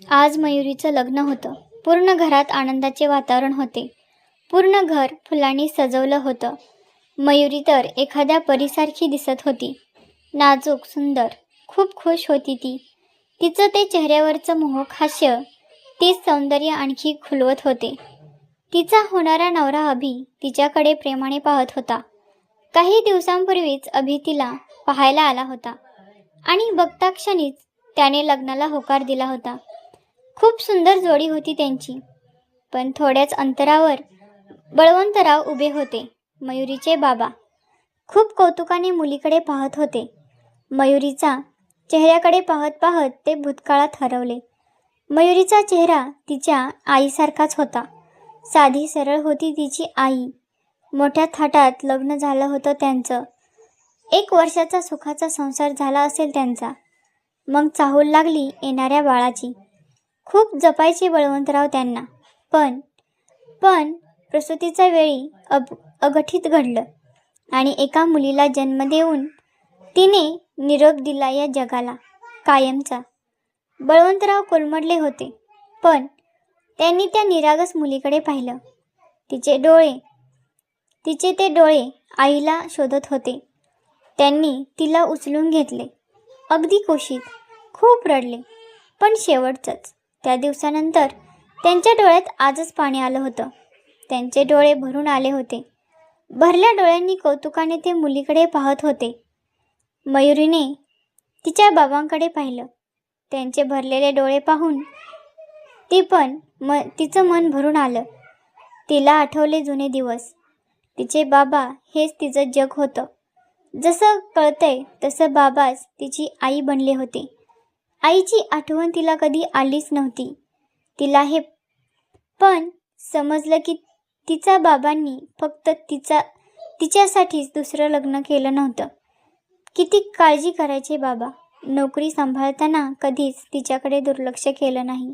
आज मयुरीचं लग्न होतं. पूर्ण घरात आनंदाचे वातावरण होते. पूर्ण घर फुलांनी सजवलं होतं. मयुरी तर एखाद्या परीसारखी दिसत होती. नाजूक, सुंदर, खूप खुश होती ती. तिचं ते चेहऱ्यावरचं मोहक हास्य तीच सौंदर्य आणखी खुलवत होते. तिचा होणारा नवरा अभि तिच्याकडे प्रेमाने पाहत होता. काही दिवसांपूर्वीच अभि तिला पाहायला आला होता आणि बघता क्षणीच त्याने लग्नाला होकार दिला होता. खूप सुंदर जोडी होती त्यांची. पण थोड्याच अंतरावर बळवंतराव उभे होते, मयुरीचे बाबा. खूप कौतुकाने मुलीकडे पाहत होते. मयुरीचा चेहऱ्याकडे पाहत पाहत ते भूतकाळात हरवले. मयुरीचा चेहरा तिच्या आईसारखाच होता. साधी सरळ होती तिची आई. मोठ्या थाटात लग्न झालं होतं त्यांचं. 1 वर्षाचा सुखाचा संसार झाला असेल त्यांचा. मग चाहूल लागली येणाऱ्या बाळाची. खूप जपायचे बळवंतराव त्यांना. पण प्रसूतीच्या वेळी अघटित घडलं आणि एका मुलीला जन्म देऊन तिने निरोप दिला या जगाला कायमचा. बळवंतराव कोलमडले होते. पण त्यांनी त्या निरागस मुलीकडे पाहिलं. तिचे ते डोळे आईला शोधत होते. त्यांनी तिला उचलून घेतले. अगदी कुशीत. खूप रडले. पण शेवटचंच. त्या दिवसानंतर त्यांच्या डोळ्यात आजच पाणी आलं होतं. त्यांचे डोळे भरून आले होते. भरल्या डोळ्यांनी कौतुकाने ते मुलीकडे पाहत होते. मयुरीने तिच्या बाबांकडे पाहिलं. त्यांचे भरलेले डोळे पाहून तिचं मन भरून आलं. तिला आठवले जुने दिवस. तिचे बाबा हेच तिचं जग होतं. जसं कळतंय तसं बाबाच तिची आई बनले होते. आईची आठवण तिला कधी आलीच नव्हती. तिला हे पण समजलं की तिच्या बाबांनी फक्त तिच्यासाठीच दुसरं लग्न केलं नव्हतं. किती काळजी करायचे बाबा. नोकरी सांभाळताना कधीच तिच्याकडे दुर्लक्ष केलं नाही.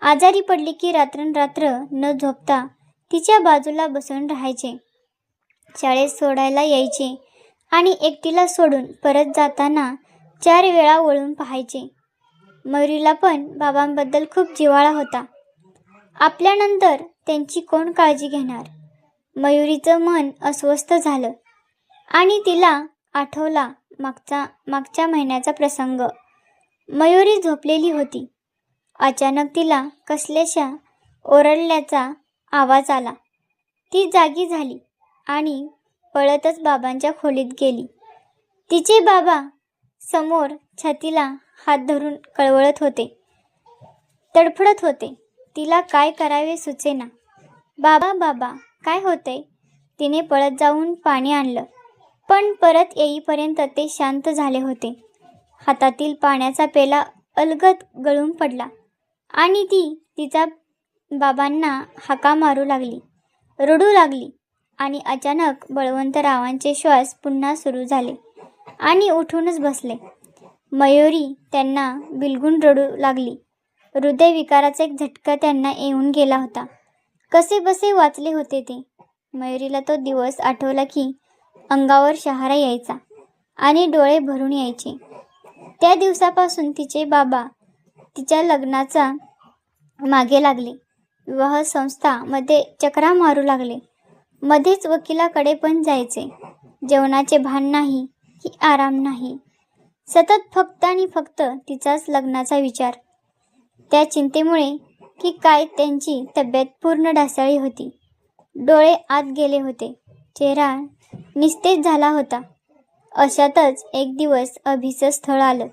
आजारी पडली की रात्रंरात्र न झोपता तिच्या बाजूला बसून राहायचे. शाळेत सोडायला यायचे आणि एकटीला सोडून परत जाताना 4 वेळा वळून पाहायचे. मयुरीला पण बाबांबद्दल खूप जिव्हाळा होता. आपल्यानंतर त्यांची कोण काळजी घेणार. मयुरीचं मन अस्वस्थ झालं आणि तिला आठवला मागच्या महिन्याचा प्रसंग. मयुरी झोपलेली होती. अचानक तिला कसल्याशा ओरडल्याचा आवाज आला. ती जागी झाली आणि पळतच बाबांच्या खोलीत गेली. तिचे बाबा समोर छातीला हात धरून कळवळत होते. तडफडत होते. तिला काय करावे सुचेना. बाबा काय होतंय. तिने पळत जाऊन पाणी आणलं. पण परत येईपर्यंत ते शांत झाले होते. हातातील पाण्याचा पेला अलगद गळून पडला आणि ती तिच्या बाबांना हाका मारू लागली, रडू लागली. आणि अचानक बळवंतरावांचे श्वास पुन्हा सुरू झाले आणि उठूनच बसले. मयुरी त्यांना बिलगून रडू लागली. हृदयविकाराचा एक झटका त्यांना येऊन गेला होता. कसेबसे वाचले होते ते. मयुरीला तो दिवस आठवला की अंगावर शहारा यायचा आणि डोळे भरून यायचे. त्या दिवसापासून तिचे बाबा तिच्या लग्नाचा मागे लागले. विवाह संस्था मध्ये चक्रा मारू लागले. मध्येच वकिलाकडे पण जायचे. जेवणाचे भान नाही की आराम नाही. सतत फक्त आणि फक्त तिचाच लग्नाचा विचार. त्या चिंतेमुळे की काय त्यांची तब्येत पूर्ण ढासळली होती. डोळे आत गेले होते. चेहरा निस्तेज झाला होता. अशातच एक दिवस अभिचं स्थळ आलं.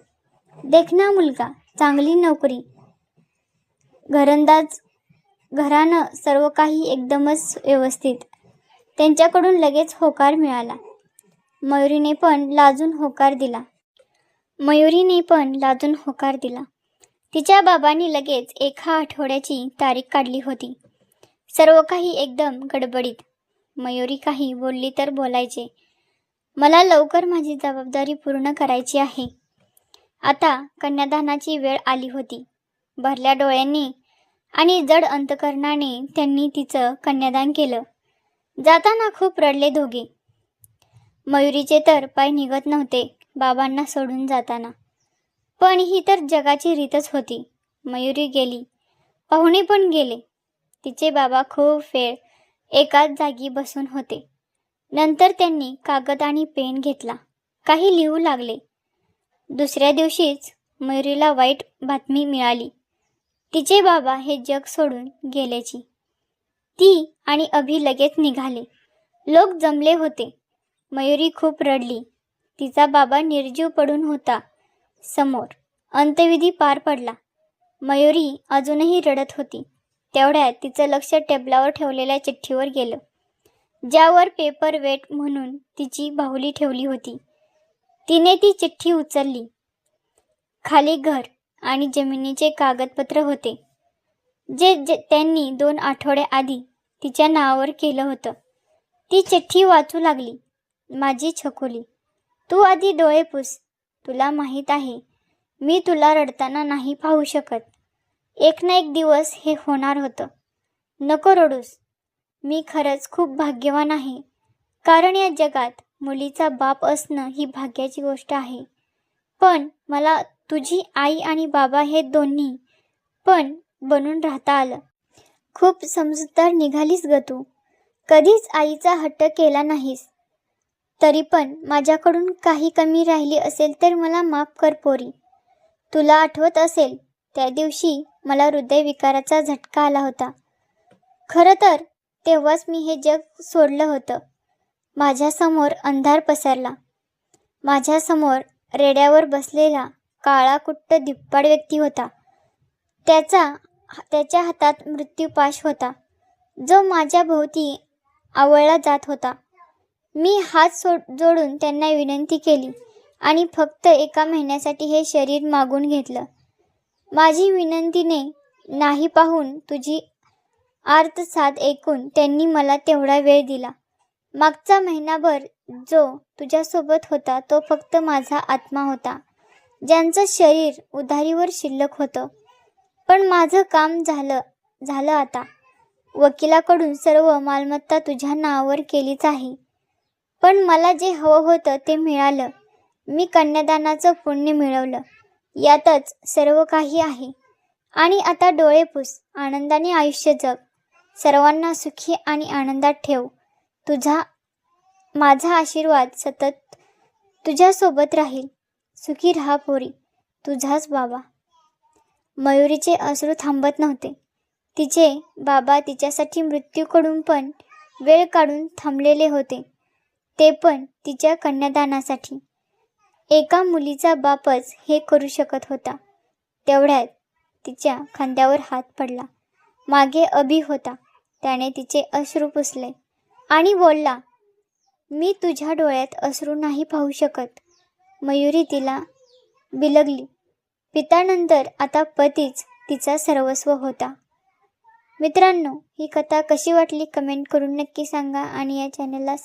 देखणा मुलगा, चांगली नोकरी, घरंदाज, घराणं, सर्व काही एकदमच व्यवस्थित. त्यांच्याकडून लगेच होकार मिळाला. मयुरीने पण लाजून होकार दिला. तिच्या बाबांनी लगेच 1 आठवड्याची तारीख काढली होती. सर्व काही एकदम गडबडीत. मयुरी काही बोलली तर बोलायचे, मला लवकर माझी जबाबदारी पूर्ण करायची आहे. आता कन्यादानाची वेळ आली होती. भरल्या डोळ्यांनी आणि जड अंतकरणाने त्यांनी तिचं कन्यादान केलं. जाताना खूप रडले दोघे. मयुरीचे तर पाय निघत नव्हते बाबांना सोडून जाताना. पण ही तर जगाची रीतच होती. मयुरी गेली. पाहुणे पण गेले. तिचे बाबा खूप वेळ एकाच जागी बसून होते. नंतर त्यांनी कागद आणि पेन घेतला. काही लिहू लागले. दुसऱ्या दिवशीच मयुरीला वाईट बातमी मिळाली. तिचे बाबा हे जग सोडून गेल्याची. ती आणि अभि लगेच निघाले. लोक जमले होते. मयुरी खूप रडली. तिचा बाबा निर्जीव पडून होता समोर. अंत्यविधी पार पडला. मयुरी अजूनही रडत होती. तेवढ्यात तिचं लक्ष टेबलावर ठेवलेल्या चिठ्ठीवर गेलं, ज्यावर पेपर वेट म्हणून तिची बाहुली ठेवली होती. तिने ती चिठ्ठी उचलली. खाली घर आणि जमिनीचे कागदपत्र होते, जे त्यांनी 2 आठवडे आधी तिच्या नावावर केलं होतं. ती चिठ्ठी वाचू लागली. माझी छकुली, तू आधी डोळे पुस. तुला माहीत आहे, मी तुला रडताना नाही पाहू शकत. एक ना एक दिवस हे होणार होतं. नको रडूस. मी खरंच खूप भाग्यवान आहे, कारण या जगात मुलीचा बाप असणं ही भाग्याची गोष्ट आहे. पण मला तुझी आई आणि बाबा हे दोन्ही पण बनून राहता आलं. खूप समजूतदार निघालीस ग तू. कधीच आईचा हट्ट केला नाहीस. तरी पण माझ्याकडून काही कमी राहिली असेल तर मला माफ कर पोरी. तुला आठवत असेल, त्या दिवशी मला हृदयविकाराचा झटका आला होता. खरं तर तेव्हाच मी हे जग सोडलं होतं. माझ्यासमोर अंधार पसरला. माझ्यासमोर रेड्यावर बसलेला काळा कुट्ट धिप्पाड व्यक्ती होता. त्याच्या हातात मृत्यूपाश होता, जो माझ्या भोवती आवळला जात होता. मी हात जोडून त्यांना विनंती केली आणि फक्त 1 महिन्यासाठी हे शरीर मागून घेतलं. माझी विनंतीने नाही पाहून तुझी आर्तसाद ऐकून त्यांनी मला तेवढा वेळ दिला. मागचा महिनाभर जो तुझ्यासोबत होता तो फक्त माझा आत्मा होता, ज्यांचं शरीर उधारीवर शिल्लक होतं. पण माझं काम झालं आता. वकिलाकडून सर्व मालमत्ता तुझ्या नावावर केलीच आहे. पण मला जे हवं होतं ते मिळालं. मी कन्यादानाचं पुण्य मिळवलं. यातच सर्व काही आहे. आणि आता डोळे पुस. आनंदाने आयुष्य जग. सर्वांना सुखी आणि आनंदात ठेव. माझा आशीर्वाद सतत तुझ्यासोबत राहील. सुखी राहा पोरी. तुझाच बाबा. मयुरीचे अश्रू थांबत नव्हते. तिचे बाबा तिच्यासाठी मृत्यूकडून पण वेळ काढून थांबलेले होते, ते पण तिच्या कन्यादानासाठी. एका मुलीचा बापच हे करू शकत होता. तेवढ्यात तिच्या खांद्यावर हात पडला. मागे अभि होता. त्याने तिचे अश्रू पुसले आणि बोलला, मी तुझ्या डोळ्यात अश्रू नाही पाहू शकत. मयुरी तिला बिलगली. पित्यानंतर आता पतीच तिचा सर्वस्व होता. मित्रांनो, ही कथा कशी वाटली कमेंट करून नक्की सांगा आणि या चॅनलला